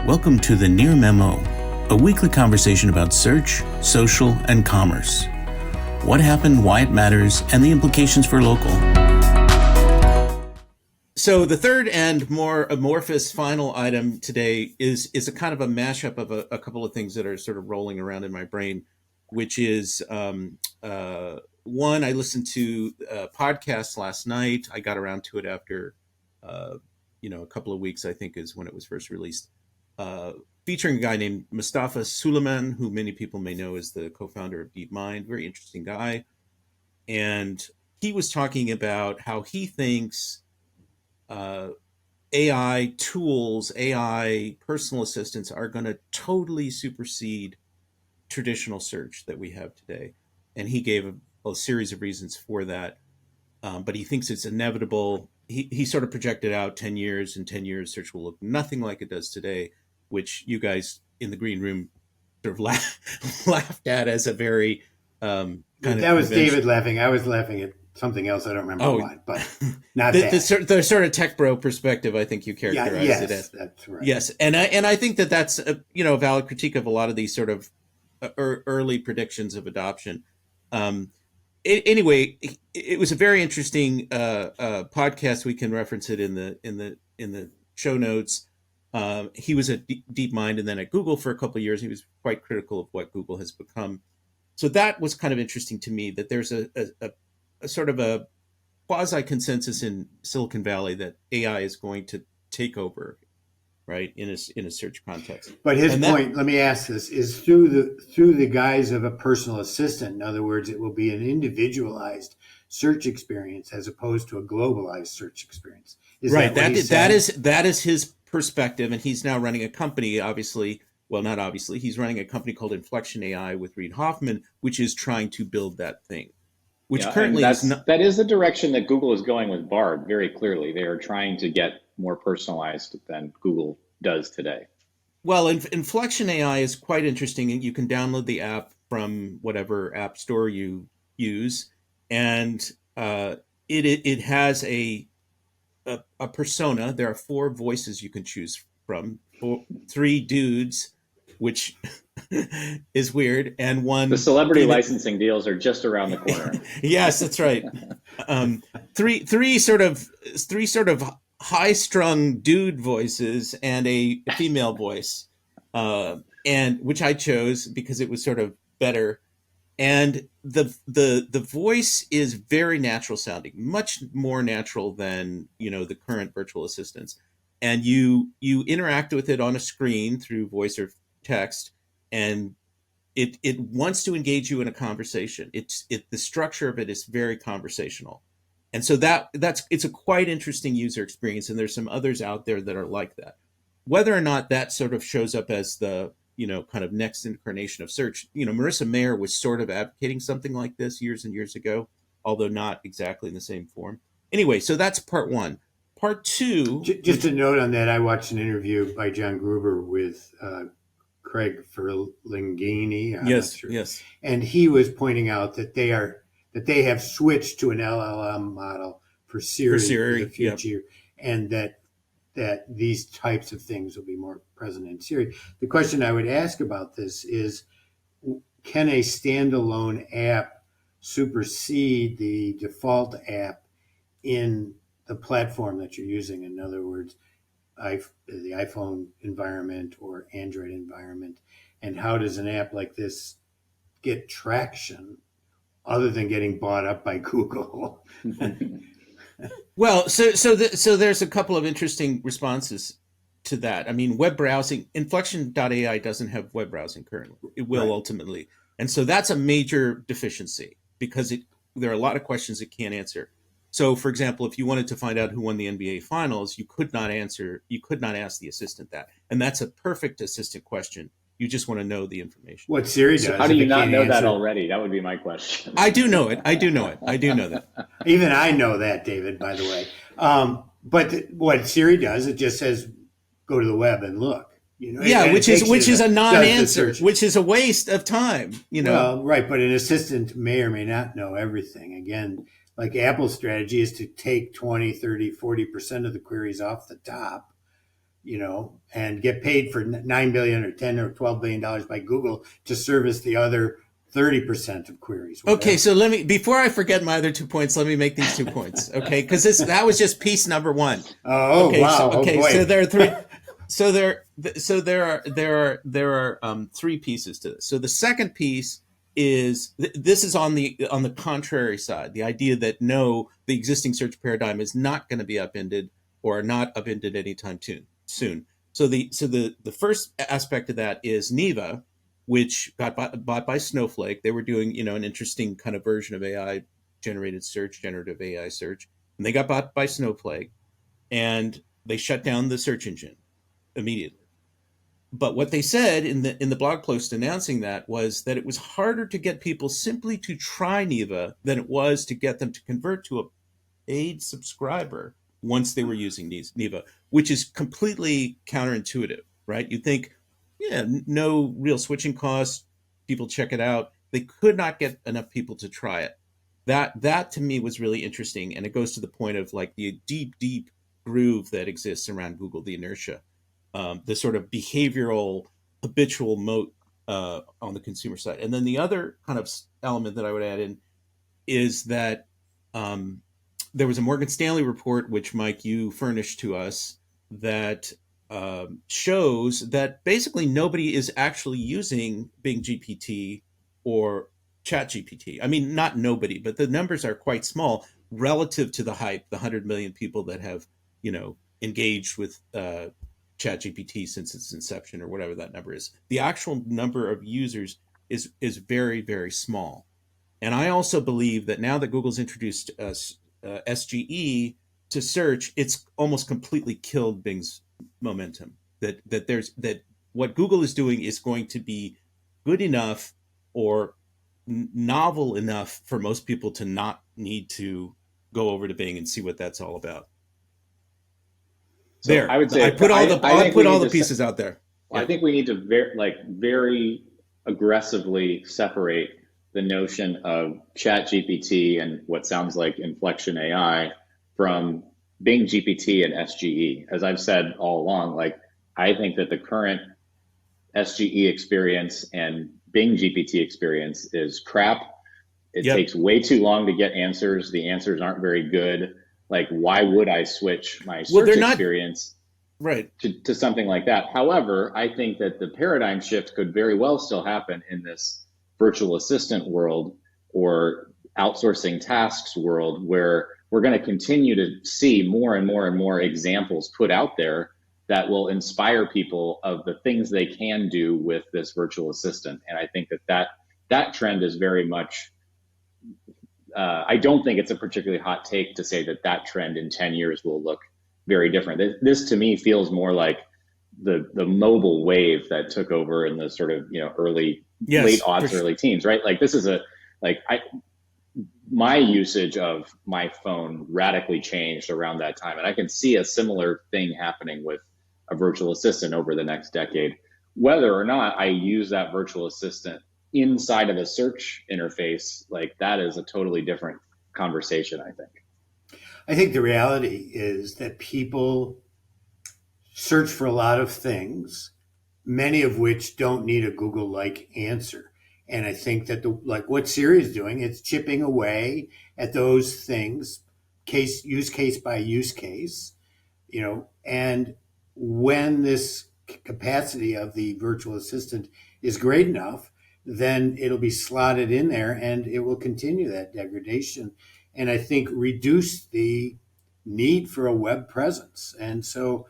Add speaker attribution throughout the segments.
Speaker 1: Welcome to the Near Memo, a weekly conversation about search, social, and commerce. What happened, why it matters, and the implications for local. So the third and more amorphous final item today is a kind of a mashup of a couple of things that are sort of rolling around in my brain, which is one, I listened to a podcast last night. I got around to it after, a couple of weeks, I think is when it was first released, featuring a guy named Mustafa Suleyman, who many people may know as the co-founder of DeepMind. Very interesting guy. And he was talking about how he thinks AI tools, AI personal assistants are going to totally supersede traditional search that we have today. And he gave a series of reasons for that. But he thinks it's inevitable. He sort of projected out 10 years. In 10 years, search will look nothing like it does today, which you guys in the green room sort of laughed at as a very
Speaker 2: that was David laughing. I was laughing at something else. I don't remember what, but not
Speaker 1: the sort of tech bro perspective. I think you characterized it as.
Speaker 2: That's right.
Speaker 1: Yes, and I think that's a valid critique of a lot of these sort of early predictions of adoption. Anyway, it was a very interesting podcast. We can reference it in the show notes. He was at DeepMind and then at Google for a couple of years. He was quite critical of what Google has become. So that was kind of interesting to me, that there's a sort of a quasi consensus in Silicon Valley that AI is going to take over, right, in a search context.
Speaker 2: But his point, let me ask this, is through the guise of a personal assistant. In other words, it will be an individualized search experience as opposed to a globalized search experience.
Speaker 1: Right. That is his perspective, and he's now running a company. He's running a company called Inflection AI with Ried Hoffman, which is trying to build that thing. Which currently
Speaker 3: that is the direction that Google is going with Bard. Very clearly, they are trying to get more personalized than Google does today.
Speaker 1: Well, Inflection AI is quite interesting, and you can download the app from whatever app store you use, and it has a persona. There are 4 voices you can choose from, 3 dudes, which is weird, and one.
Speaker 3: The celebrity licensing deals are just around the corner.
Speaker 1: Yes, that's right. Three sort of high-strung dude voices and a female voice, and which I chose because it was sort of better. And the voice is very natural sounding, much more natural than the current virtual assistants. And you interact with it on a screen through voice or text, and it wants to engage you in a conversation. The structure of it is very conversational. And so it's a quite interesting user experience, and there's some others out there that are like that. Whether or not that sort of shows up as the kind of next incarnation of search, Marissa Mayer was sort of advocating something like this years and years ago, although not exactly in the same form. Anyway, so that's part one. Part two.
Speaker 2: Just a note on that, I watched an interview by John Gruber with Craig Ferlingini.
Speaker 1: Yes.
Speaker 2: And he was pointing out that they have switched to an LLM model for Siri in the future, yep. And that these types of things will be more present in Siri. The question I would ask about this is, can a standalone app supersede the default app in the platform that you're using? In other words, the iPhone environment or Android environment, and how does an app like this get traction other than getting bought up by Google?
Speaker 1: Well, so there's a couple of interesting responses to that. I mean, web browsing, Inflection.ai doesn't have web browsing currently. It will ultimately. And so that's a major deficiency because there are a lot of questions it can't answer. So, for example, if you wanted to find out who won the NBA Finals, you could not ask the assistant that. And that's a perfect assistant question. You just want to know the information.
Speaker 2: What Siri does.
Speaker 3: So how do you not know that already? That would be my question.
Speaker 1: I do know it. I do know that.
Speaker 2: Even I know that, David, by the way. But what Siri does, it just says, go to the web and look.
Speaker 1: Which is a non-answer, which is a waste of time.
Speaker 2: Well, right, but an assistant may or may not know everything. Again, like Apple's strategy is to take 20, 30, 40% of the queries off the top, and get paid for $9 billion or $10 or $12 billion by Google to service the other 30% of queries. Whatever.
Speaker 1: Okay, so before I forget my other 2 points, let me make these 2 points. Okay, because that was just piece number one.
Speaker 2: Oh,
Speaker 1: okay,
Speaker 2: wow!
Speaker 1: So there are three. So there are 3 pieces to this. So the second piece is this is on the contrary side, the idea that no, the existing search paradigm is not going to be upended or not upended anytime soon. So the first aspect of that is Neva, which got bought by Snowflake. They were doing an interesting kind of version of AI generated search, generative AI search, and they got bought by Snowflake, and they shut down the search engine immediately. But what they said in the blog post announcing that was that it was harder to get people simply to try Neva than it was to get them to convert to a paid subscriber once they were using Neva, which is completely counterintuitive, right? You think, yeah, no real switching costs, people check it out. They could not get enough people to try it. That to me was really interesting, and it goes to the point of like the deep groove that exists around Google, the inertia, the sort of behavioral, habitual moat on the consumer side. And then the other kind of element that I would add in is that there was a Morgan Stanley report, which Mike, you furnished to us, that shows that basically nobody is actually using Bing GPT or Chat GPT. I mean, not nobody, but the numbers are quite small relative to the hype, the 100 million people that have, engaged with Chat GPT since its inception, or whatever that number is. The actual number of users is very, very small. And I also believe that now that Google's introduced SGE to search, it's almost completely killed Bing's momentum. That what Google is doing is going to be good enough or novel enough for most people to not need to go over to Bing and see what that's all about.
Speaker 3: So
Speaker 1: there,
Speaker 3: I would say
Speaker 1: I put all the pieces out there.
Speaker 3: Yeah. I think we need to very aggressively separate the notion of Chat GPT and what sounds like Inflection AI from Bing GPT and SGE. As I've said all along, I think that the current SGE experience and Bing GPT experience is crap. It takes way too long to get answers. The answers aren't very good. Why would I switch my search experience to something like that? However, I think that the paradigm shift could very well still happen in this virtual assistant world or outsourcing tasks world, where we're going to continue to see more and more examples put out there that will inspire people of the things they can do with this virtual assistant. And I think that trend is very much, I don't think it's a particularly hot take to say that trend in 10 years will look very different. This to me feels more like the mobile wave that took over in the sort of late aughts, early teens, right? This is my usage of my phone radically changed around that time, and I can see a similar thing happening with a virtual assistant over the next decade. Whether or not I use that virtual assistant inside of a search interface, that is a totally different conversation, I think.
Speaker 2: I think the reality is that people search for a lot of things, many of which don't need a Google-like answer. And I think that what Siri is doing, it's chipping away at those things, use case by use case, and when this capacity of the virtual assistant is great enough, then it'll be slotted in there and it will continue that degradation. And I think reduce the need for a web presence. And so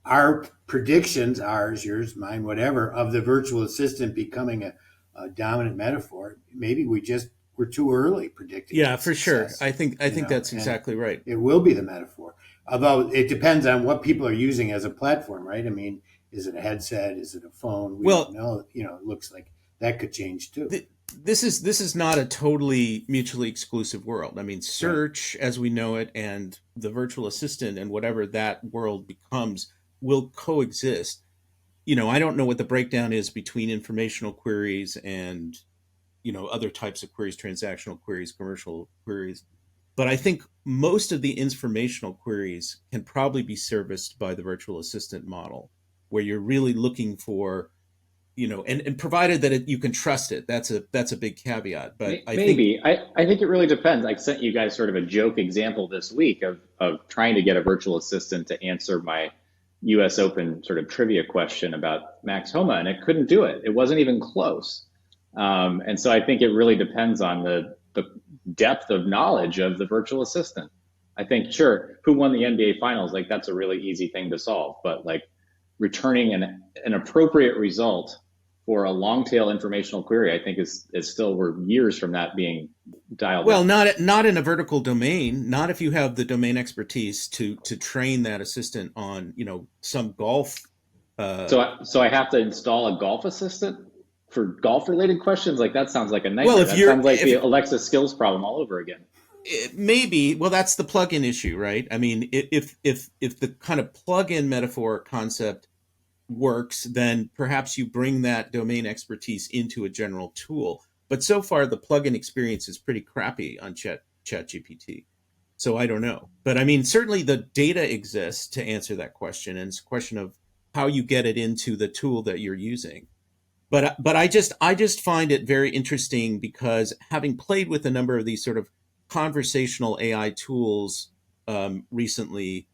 Speaker 2: our predictions, ours, yours, mine, whatever, of the virtual assistant becoming a dominant metaphor, maybe we're too early predicting.
Speaker 1: Yeah, for sure. I think that's exactly right.
Speaker 2: It will be the metaphor. Although it depends on what people are using as a platform, right? I mean, is it a headset? Is it a phone? We don't know. It looks like that could change too.
Speaker 1: This is not a totally mutually exclusive world. I mean, search as we know it and the virtual assistant and whatever that world becomes will coexist. I don't know what the breakdown is between informational queries and other types of queries, transactional queries, commercial queries. But I think most of the informational queries can probably be serviced by the virtual assistant model, where you're really looking for, and provided that you can trust it. That's a big caveat. But I
Speaker 3: think it really depends. I sent you guys sort of a joke example this week of trying to get a virtual assistant to answer my US Open sort of trivia question about Max Homa, and it couldn't do it. It wasn't even close. And so I think it really depends on the depth of knowledge of the virtual assistant. I think, sure, who won the NBA finals? Like, that's a really easy thing to solve, but like returning an appropriate result for a long tail informational query, I think is still, we're years from that being dialed
Speaker 1: well,
Speaker 3: in.
Speaker 1: Not in a vertical domain, not if you have the domain expertise to train that assistant on, some golf.
Speaker 3: So I have to install a golf assistant for golf related questions? Like, that sounds like a nightmare. That sounds like the Alexa skills problem all over again.
Speaker 1: Maybe. Well, that's the plugin issue, right? I mean, if the kind of plugin metaphor concept works, then perhaps you bring that domain expertise into a general tool. But so far, the plugin experience is pretty crappy on ChatGPT. So I don't know. But I mean, certainly the data exists to answer that question. And it's a question of how you get it into the tool that you're using. But I just find it very interesting because having played with a number of these sort of conversational AI tools recently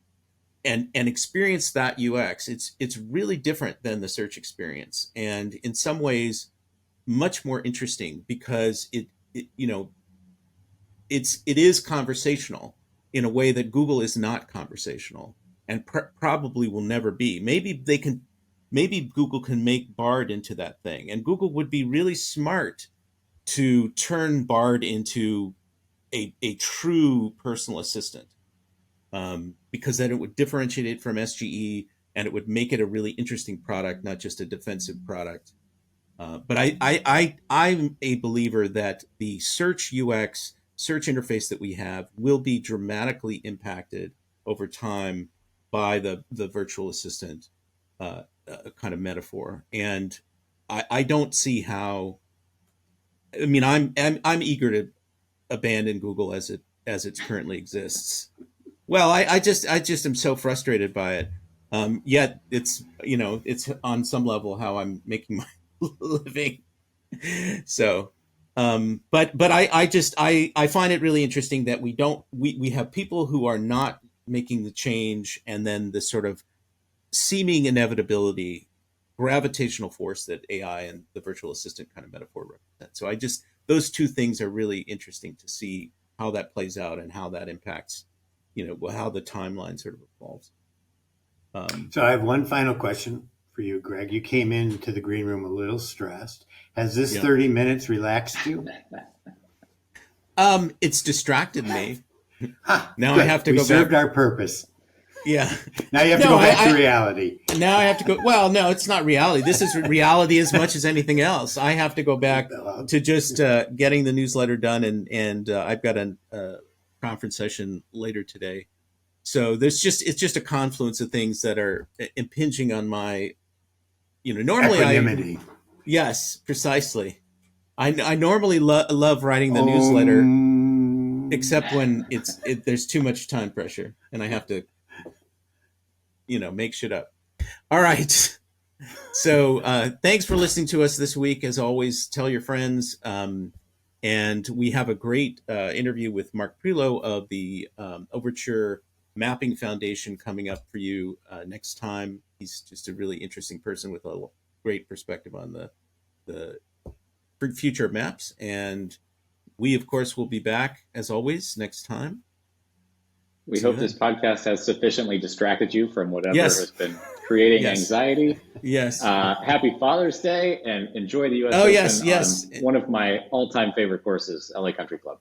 Speaker 1: and experienced that UX, it's really different than the search experience, and in some ways much more interesting because it is conversational in a way that Google is not conversational and probably will never be. Maybe Google can make Bard into that thing, and Google would be really smart to turn Bard into a true personal assistant, because then it would differentiate it from SGE and it would make it a really interesting product, not just a defensive product. But I'm a believer that the search UX, search interface that we have will be dramatically impacted over time by the virtual assistant kind of metaphor. And I don't see how. I mean, I'm eager to abandon Google as it currently exists. Well, I just am so frustrated by it. Yet it's on some level how I'm making my living. So, but I find it really interesting that we have people who are not making the change, and then the sort of seeming inevitability, gravitational force that AI and the virtual assistant kind of metaphor represent. So those two things are really interesting to see how that plays out and how that impacts, how the timeline sort of evolves.
Speaker 2: So I have one final question for you, Greg. You came into the green room a little stressed. Has this 30 minutes relaxed you?
Speaker 1: It's distracted me.
Speaker 2: Now
Speaker 1: good. I have to
Speaker 2: we
Speaker 1: go
Speaker 2: served
Speaker 1: back.
Speaker 2: our purpose.
Speaker 1: Yeah.
Speaker 2: Now you have to go back to reality.
Speaker 1: Now I have to go. Well, no, it's not reality. This is reality as much as anything else. I have to go back to just getting the newsletter done, and I've got a conference session later today. So it's just a confluence of things that are impinging on my, normally
Speaker 2: equanimity.
Speaker 1: Yes, precisely. I normally love writing the newsletter, except when there's too much time pressure and I have to, make shit up. All right. So thanks for listening to us this week. As always, tell your friends. And we have a great interview with Mark Prelo of the Overture Mapping Foundation coming up for you next time. He's just a really interesting person with a great perspective on the future of maps. And we, of course, will be back, as always, next time.
Speaker 3: We hope this podcast has sufficiently distracted you from whatever has been creating anxiety.
Speaker 1: Yes.
Speaker 3: Happy Father's Day, and enjoy the US Open on one of my all-time favorite courses, LA Country Club.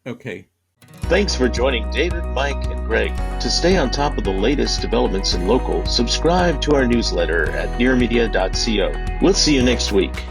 Speaker 1: Okay.
Speaker 4: Thanks for joining David, Mike, and Greg. To stay on top of the latest developments in local, subscribe to our newsletter at nearmedia.co. We'll see you next week.